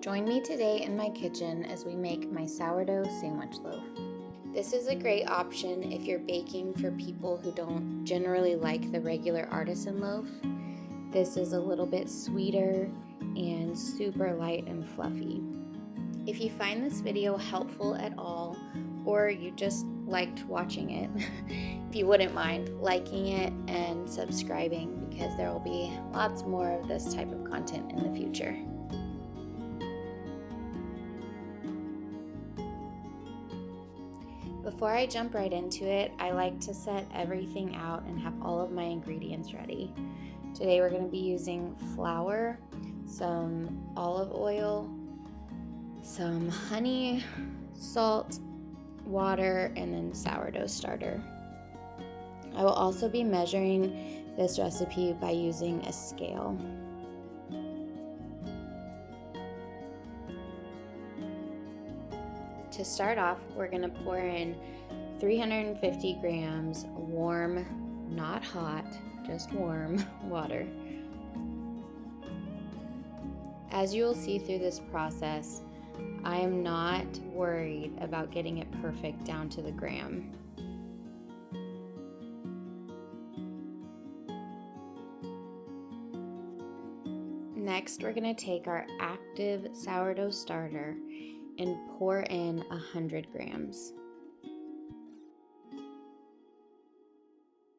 Join me today in my kitchen as we make my sourdough sandwich loaf. This is a great option if you're baking for people who don't generally like the regular artisan loaf. This is a little bit sweeter and super light and fluffy. If you find this video helpful at all, or you just liked watching it, if you wouldn't mind liking it and subscribing, because there will be lots more of this type of content in the future. Before I jump right into it, I like to set everything out and have all of my ingredients ready. Today we're going to be using flour, some olive oil, some honey, salt, water, and then sourdough starter. I will also be measuring this recipe by using a scale. To start off, we're going to pour in 350 grams warm, not hot, just warm water. As you will see through this process, I am not worried about getting it perfect down to the gram. Next, we're going to take our active sourdough starter and pour in 100 grams.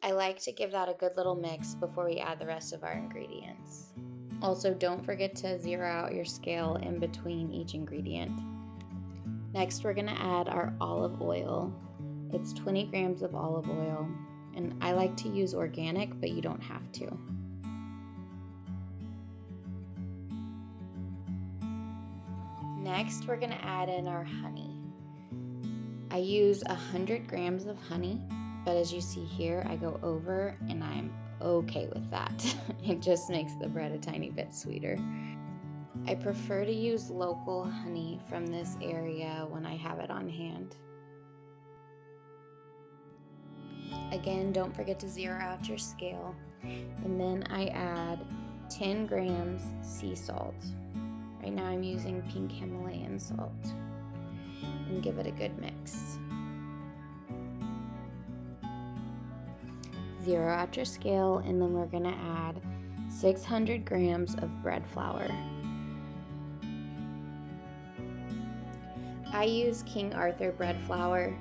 I like to give that a good little mix before we add the rest of our ingredients. Also, don't forget to zero out your scale in between each ingredient. Next, we're gonna add our olive oil. It's 20 grams of olive oil, and I like to use organic, but you don't have to. Next, we're gonna add in our honey. I use 100 grams of honey, but as you see here, I go over and I'm okay with that. It just makes the bread a tiny bit sweeter. I prefer to use local honey from this area when I have it on hand. Again, don't forget to zero out your scale. And then I add 10 grams sea salt. Right now I'm using pink Himalayan salt, and give it a good mix. Zero out your scale, and then we're gonna add 600 grams of bread flour. I use King Arthur bread flour,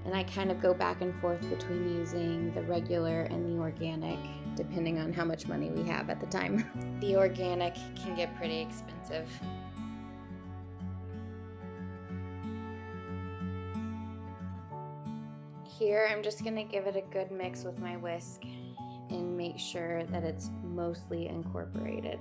and I kind of go back and forth between using the regular and the organic, depending on how much money we have at the time. The organic can get pretty expensive. Here, I'm just gonna give it a good mix with my whisk and make sure that it's mostly incorporated.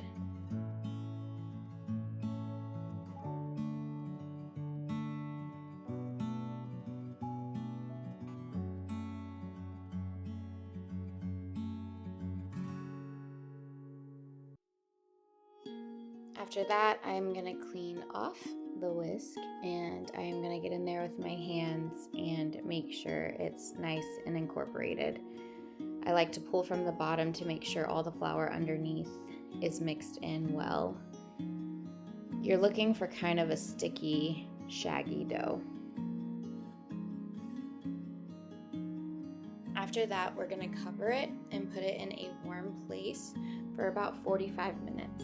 After that, I'm gonna clean off the whisk, and I'm gonna get in there with my hands and make sure it's nice and incorporated. I like to pull from the bottom to make sure all the flour underneath is mixed in well. You're looking for kind of a sticky, shaggy dough. After that, we're gonna cover it and put it in a warm place for about 45 minutes.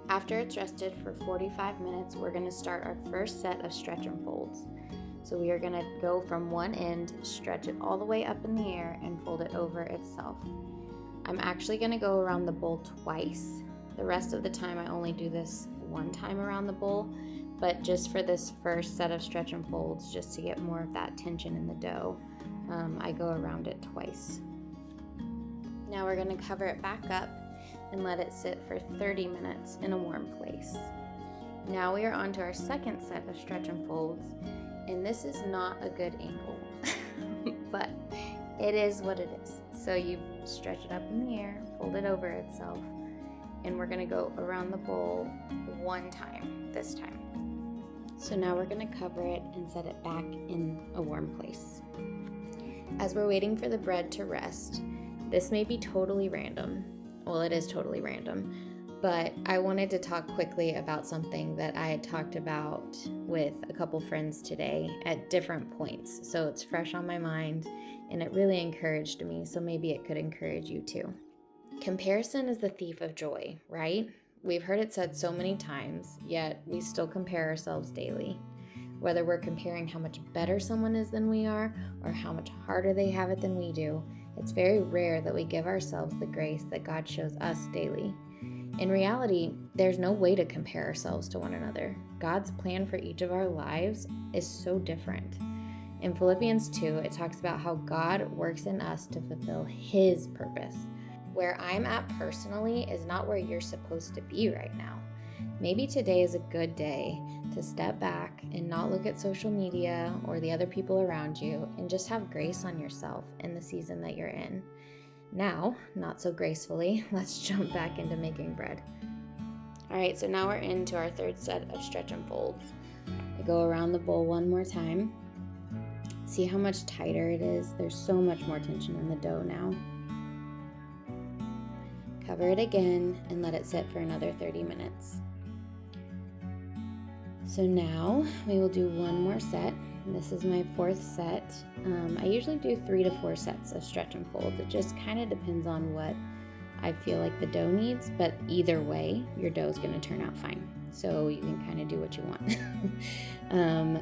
After it's rested for 45 minutes, we're going to start our first set of stretch and folds. So we are going to go from one end, stretch it all the way up in the air, and fold it over itself. I'm actually going to go around the bowl twice. The rest of the time I only do this one time around the bowl, but just for this first set of stretch and folds, just to get more of that tension in the dough, I go around it twice. Now we're going to cover it back up and let it sit for 30 minutes in a warm place. Now we are on to our second set of stretch and folds, and this is not a good angle, but it is what it is. So you stretch it up in the air, fold it over itself, and we're gonna go around the bowl one time this time. So now we're gonna cover it and set it back in a warm place. As we're waiting for the bread to rest, this may be totally random. Well, it is totally random, But I wanted to talk quickly about something that I had talked about with a couple friends today at different points. So it's fresh on my mind and it really encouraged me. So maybe it could encourage you too. Comparison is the thief of joy, right? We've heard it said so many times, yet we still compare ourselves daily. Whether we're comparing how much better someone is than we are or how much harder they have it than we do, it's very rare that we give ourselves the grace that God shows us daily. In reality, there's no way to compare ourselves to one another. God's plan for each of our lives is so different. In Philippians 2, it talks about how God works in us to fulfill His purpose. Where I'm at personally is not where you're supposed to be right now. Maybe today is a good day to step back and not look at social media or the other people around you and just have grace on yourself in the season that you're in. Now, not so gracefully, let's jump back into making bread. All right, so now we're into our third set of stretch and folds. I go around the bowl one more time. See how much tighter it is? There's so much more tension in the dough now. Cover it again and let it sit for another 30 minutes. So now we will do one more set. This is my fourth set. I usually do 3 to 4 sets of stretch and folds. It just kind of depends on what I feel like the dough needs, but either way, your dough is going to turn out fine. So you can kind of do what you want.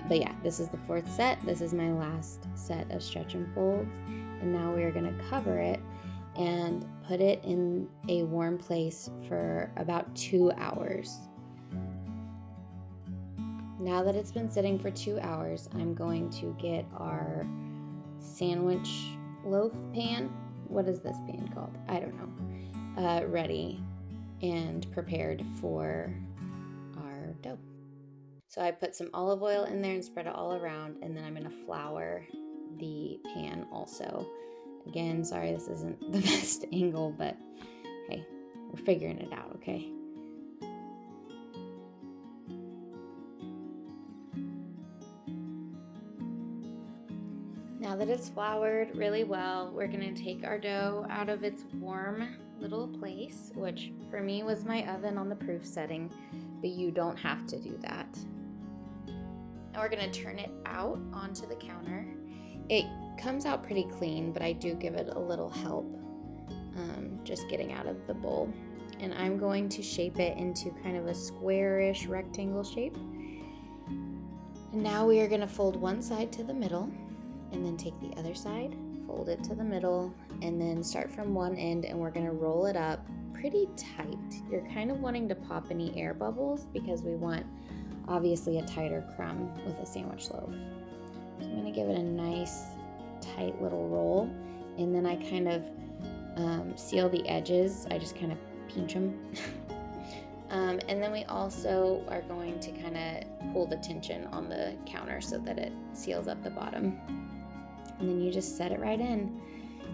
But yeah, this is the fourth set. This is my last set of stretch and folds. And now we are going to cover it and put it in a warm place for about 2 hours. Now that it's been sitting for 2 hours, I'm going to get our sandwich loaf pan. What is this pan called? I don't know. Ready and prepared for our dough. So I put some olive oil in there and spread it all around, and then I'm going to flour the pan also. Again, sorry this isn't the best angle, but hey, we're figuring it out, okay? Now that it's floured really well, we're going to take our dough out of its warm little place, which for me was my oven on the proof setting, but you don't have to do that. Now we're going to turn it out onto the counter. It comes out pretty clean, but I do give it a little help just getting out of the bowl. And I'm going to shape it into kind of a squarish rectangle shape. And now we are going to fold one side to the middle and then take the other side, fold it to the middle, and then start from one end, and we're going to roll it up pretty tight. You're kind of wanting to pop any air bubbles because we want obviously a tighter crumb with a sandwich loaf. So I'm going to give it a nice tight little roll, and then I kind of seal the edges. I just kind of pinch them. And then we also are going to kind of pull the tension on the counter so that it seals up the bottom. And then you just set it right in.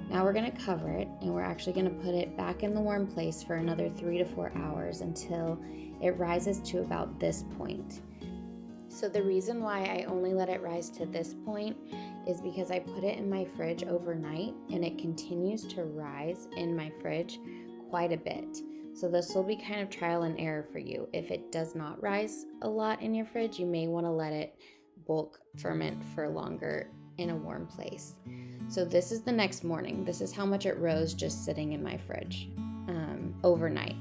Now we're going to cover it, and we're actually going to put it back in the warm place for another 3 to 4 hours until it rises to about this point. So the reason why I only let it rise to this point is because I put it in my fridge overnight, and it continues to rise in my fridge quite a bit. So this will be kind of trial and error for you. If it does not rise a lot in your fridge, you may want to let it bulk ferment for longer in a warm place. So this is the next morning. This is how much it rose just sitting in my fridge overnight.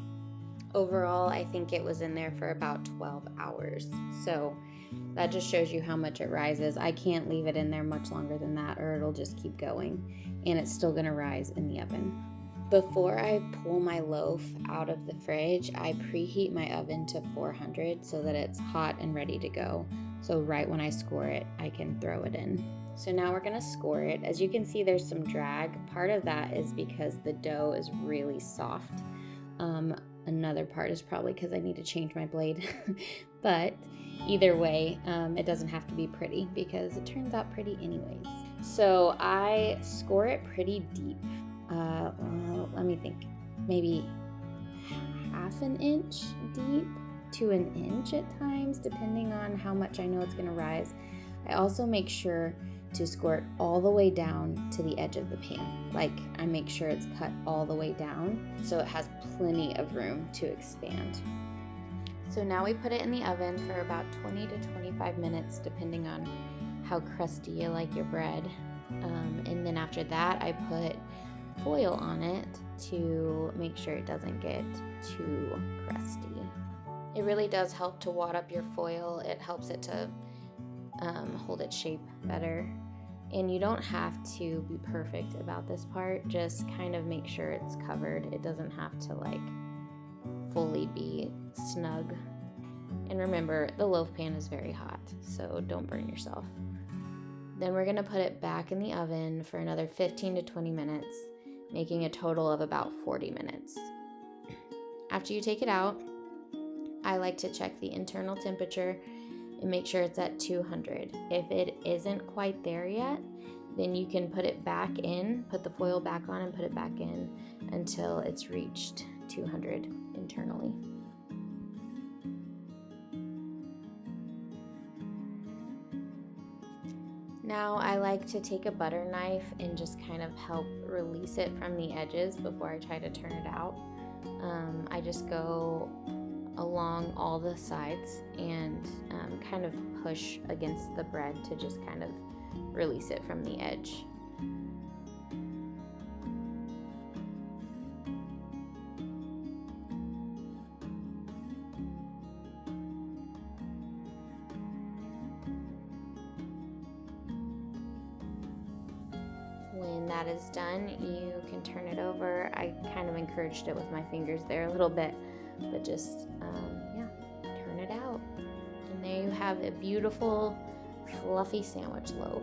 Overall, I think it was in there for about 12 hours. So that just shows you how much it rises. I can't leave it in there much longer than that, or it'll just keep going, and it's still gonna rise in the oven. Before I pull my loaf out of the fridge, I preheat my oven to 400 so that it's hot and ready to go. So right when I score it, I can throw it in. So now we're gonna score it. As you can see, there's some drag. Part of that is because the dough is really soft. Another part is probably because I need to change my blade. But either way, it doesn't have to be pretty because it turns out pretty anyways. So I score it pretty deep. Let me think, maybe half an inch deep to an inch at times, depending on how much I know it's going to rise. I also make sure to squirt all the way down to the edge of the pan. Like, I make sure it's cut all the way down so it has plenty of room to expand. So now we put it in the oven for about 20 to 25 minutes, depending on how crusty you like your bread. And then after that, I put foil on it to make sure it doesn't get too crusty. It really does help to wad up your foil. It helps it to hold its shape better. And you don't have to be perfect about this part. Just kind of make sure it's covered. It doesn't have to like fully be snug. And remember, the loaf pan is very hot, so don't burn yourself. Then we're gonna put it back in the oven for another 15 to 20 minutes, making a total of about 40 minutes. After you take it out, I like to check the internal temperature and make sure it's at 200. If it isn't quite there yet, then you can put it back in, put the foil back on and put it back in until it's reached 200 internally. Now I like to take a butter knife and just kind of help release it from the edges before I try to turn it out. I just go along all the sides and kind of push against the bread to just kind of release it from the edge. When that is done, you can turn it over. I kind of encouraged it with my fingers there a little bit, but just, turn it out. And there you have a beautiful, fluffy sandwich loaf.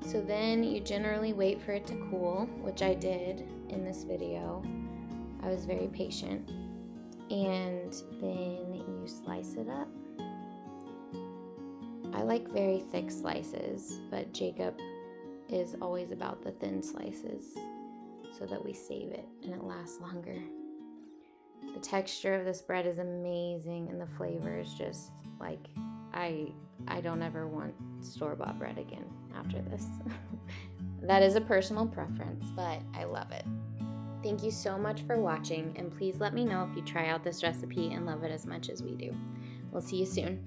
So then you generally wait for it to cool, which I did in this video. I was very patient. And then you slice it up. I like very thick slices, but Jacob is always about the thin slices so that we save it and it lasts longer. The texture of this bread is amazing and the flavor is just like, I don't ever want store-bought bread again after this. That is a personal preference, but I love it. Thank you so much for watching, and please let me know if you try out this recipe and love it as much as we do. We'll see you soon.